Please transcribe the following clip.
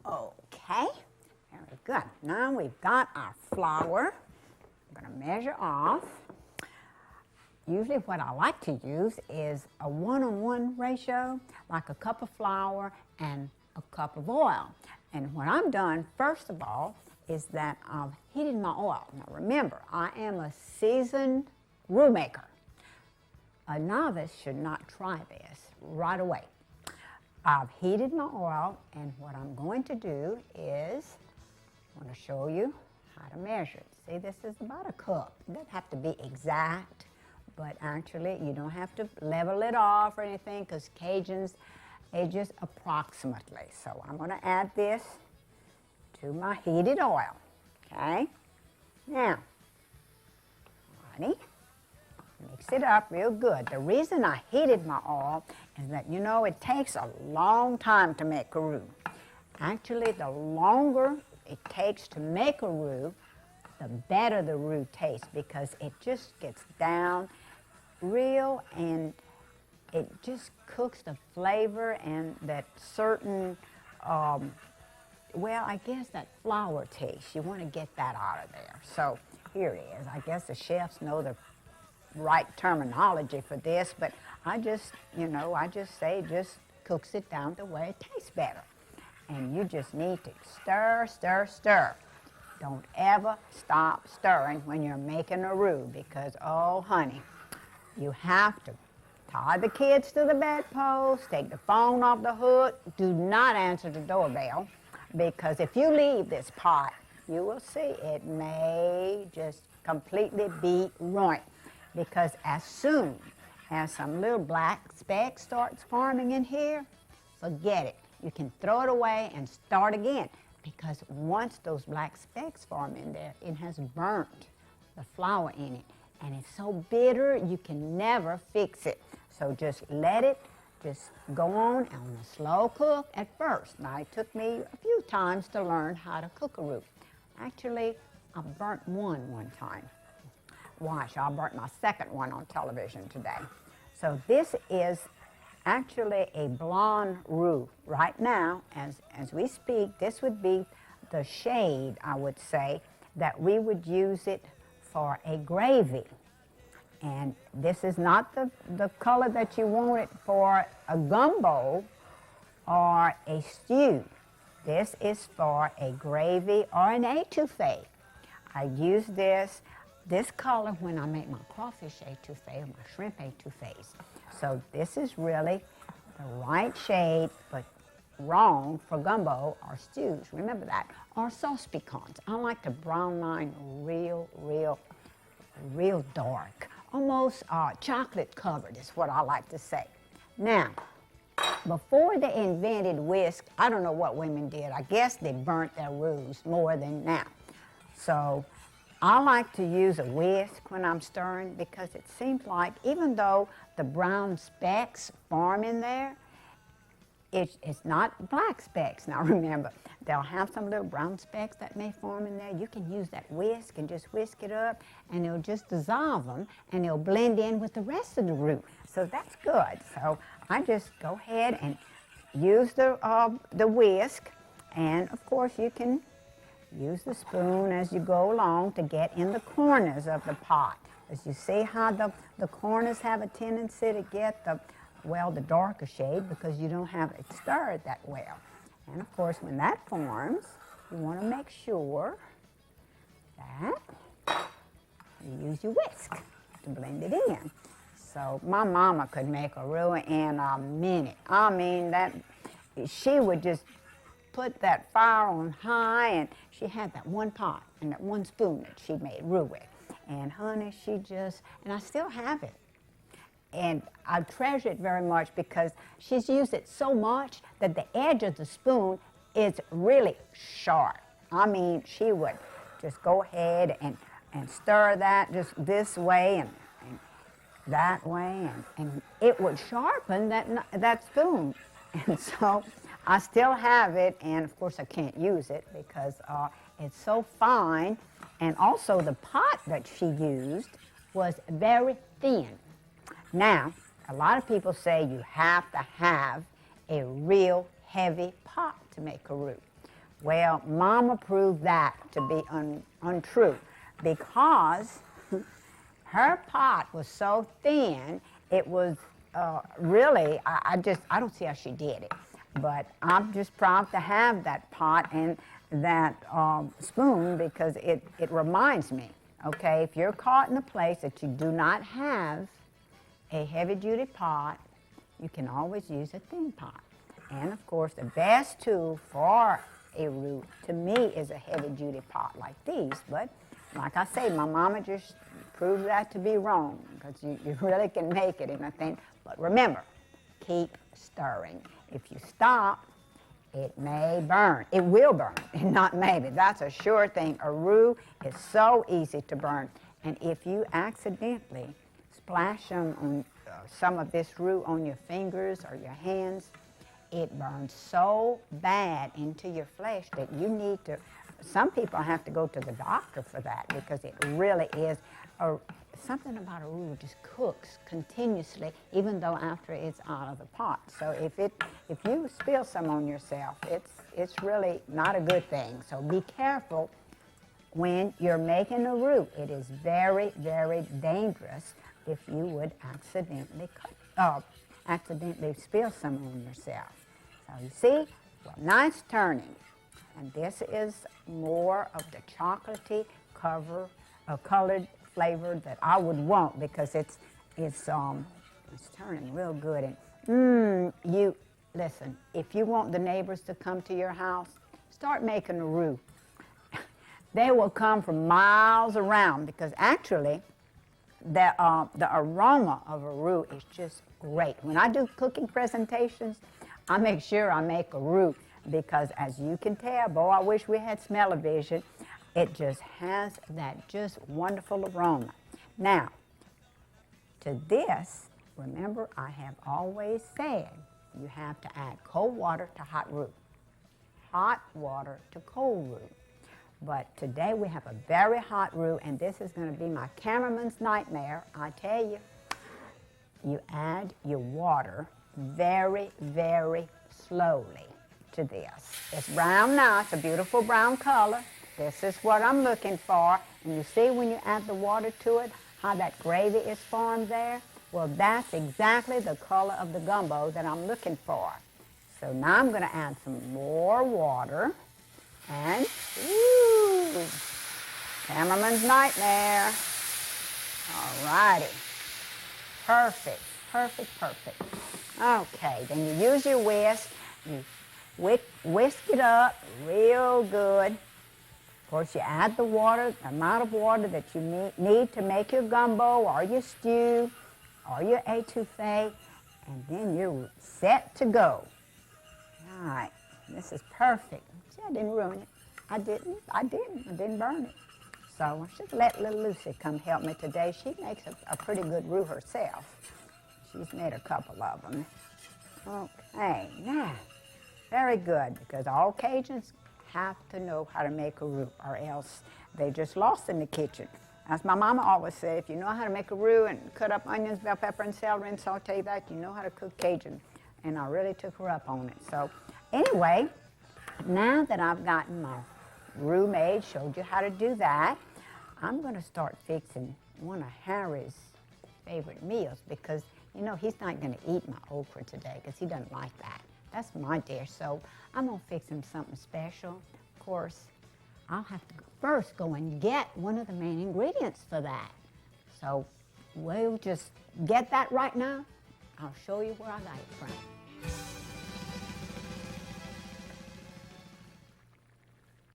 Okay, very good. Now we've got our flour. I'm going to measure off. Usually what I like to use is a 1-on-1 ratio, like a cup of flour and a cup of oil. And what I'm done, first of all, is that I've heated my oil. Now remember, I am a seasoned roux maker. A novice should not try this right away. I've heated my oil, and what I'm going to do is, I want to show you how to measure it. See, this is about a cup. It doesn't have to be exact, but actually you don't have to level it off or anything, because Cajuns, they just approximately. So I'm going to add this to my heated oil, okay? Now, honey, mix it up real good. The reason I heated my oil is that, you know, it takes a long time to make a roux. Actually, the longer it takes to make a roux, the better the roux tastes, because it just gets down real and it just cooks the flavor and that certain, well, I guess that flour taste. You want to get that out of there. So here it is. I guess the chefs know the right terminology for this, but I just, you know, I just say just cooks it down the way it tastes better. And you just need to stir, stir, stir. Don't ever stop stirring when you're making a roux, because, oh, honey, you have to tie the kids to the bedpost, take the phone off the hook, do not answer the doorbell, because if you leave this pot, you will see it may just completely be ruined. Because as soon as some little black specks starts forming in here, forget it. You can throw it away and start again, because once those black specks form in there, it has burnt the flour in it. And it's so bitter, you can never fix it. So just let it just go on a slow cook at first. Now, it took me a few times to learn how to cook a roux. Actually, I burnt one time. Watch, I burnt my second one on television today. So this is actually a blonde roux. Right now, as we speak, this would be the shade, I would say, that we would use it for a gravy. And this is not the color that you want it for a gumbo or a stew. This is for a gravy or an etouffee. I use this color when I make my crawfish etouffee or my shrimp etouffees. So this is really the right shade, but wrong for gumbo or stews. Remember that. Or sauce pecans. I like to brown mine real dark. Almost chocolate covered is what I like to say. Now, before they invented whisk, I don't know what women did. I guess they burnt their roux more than now. So I like to use a whisk when I'm stirring, because it seems like even though the brown specks form in there, it's not black specks. Now remember, they'll have some little brown specks that may form in there. You can use that whisk and just whisk it up, and it'll just dissolve them, and it'll blend in with the rest of the roux. So that's good. So I just go ahead and use the whisk, and of course you can use the spoon as you go along to get in the corners of the pot. As you see how the corners have a tendency to get the darker shade, because you don't have it stirred that well. And of course, when that forms, you want to make sure that you use your whisk to blend it in. So my mama could make a roux in a minute. I mean, that she would just put that fire on high, and she had that one pot and that one spoon that she made roux with. And honey, and I still have it. And I treasure it very much, because she's used it so much that the edge of the spoon is really sharp. I mean, she would just go ahead and stir that just this way and that way, and it would sharpen that spoon. And so I still have it, and of course I can't use it because it's so fine. And also the pot that she used was very thin. Now, a lot of people say you have to have a real heavy pot to make a roux. Well, Mama proved that to be untrue because her pot was so thin, it was really, I don't see how she did it. But I'm just proud to have that pot and that spoon because it reminds me, okay, if you're caught in a place that you do not have a heavy-duty pot, you can always use a thin pot. And of course, the best tool for a roux, to me, is a heavy-duty pot like these. But like I say, my mama just proved that to be wrong because you really can make it in a thing. But remember, keep stirring. If you stop, it may burn. It will burn, not maybe. That's a sure thing. A roux is so easy to burn. And if you accidentally splash some of this roux on your fingers or your hands, it burns so bad into your flesh that you need to, some people have to go to the doctor for that because it really is, something about a roux just cooks continuously even though after it's out of the pot. So if you spill some on yourself, it's really not a good thing. So be careful when you're making a roux. It is very, very dangerous if you would accidentally spill some on yourself. So you see, well, nice turning. And this is more of the chocolatey colored flavor that I would want because it's turning real good. And you listen, if you want the neighbors to come to your house, start making a roux. They will come from miles around because actually the aroma of a roux is just great. When I do cooking presentations, I make sure I make a roux because as you can tell, boy, I wish we had smell-o-vision. It just has that just wonderful aroma. Now, to this, remember I have always said you have to add cold water to hot roux. Hot water to cold roux. But today we have a very hot roux, and this is going to be my cameraman's nightmare. I tell you, you add your water very, very slowly to this. It's brown now. It's a beautiful brown color. This is what I'm looking for. And you see when you add the water to it, how that gravy is formed there? Well, that's exactly the color of the gumbo that I'm looking for. So now I'm going to add some more water. And, ooh, cameraman's nightmare. All righty. Perfect, perfect, perfect. Okay, then you use your whisk. You whisk it up real good. Of course, you add the water, the amount of water that you need to make your gumbo or your stew or your etouffee, and then you're set to go. All right, this is perfect. See, I didn't ruin it. I didn't burn it. So I should let little Lucy come help me today. She makes a pretty good roux herself. She's made a couple of them. Okay, now, very good, because all Cajuns have to know how to make a roux, or else they just lost in the kitchen. As my mama always said, if you know how to make a roux and cut up onions, bell pepper, and celery and saute that, you know how to cook Cajun. And I really took her up on it. So anyway, now that I've gotten my roux made, showed you how to do that, I'm going to start fixing one of Harry's favorite meals because, you know, he's not going to eat my okra today because he doesn't like that. That's my dish, so I'm going to fix him something special. Of course, I'll have to first go and get one of the main ingredients for that. So we'll just get that right now. I'll show you where I got it from.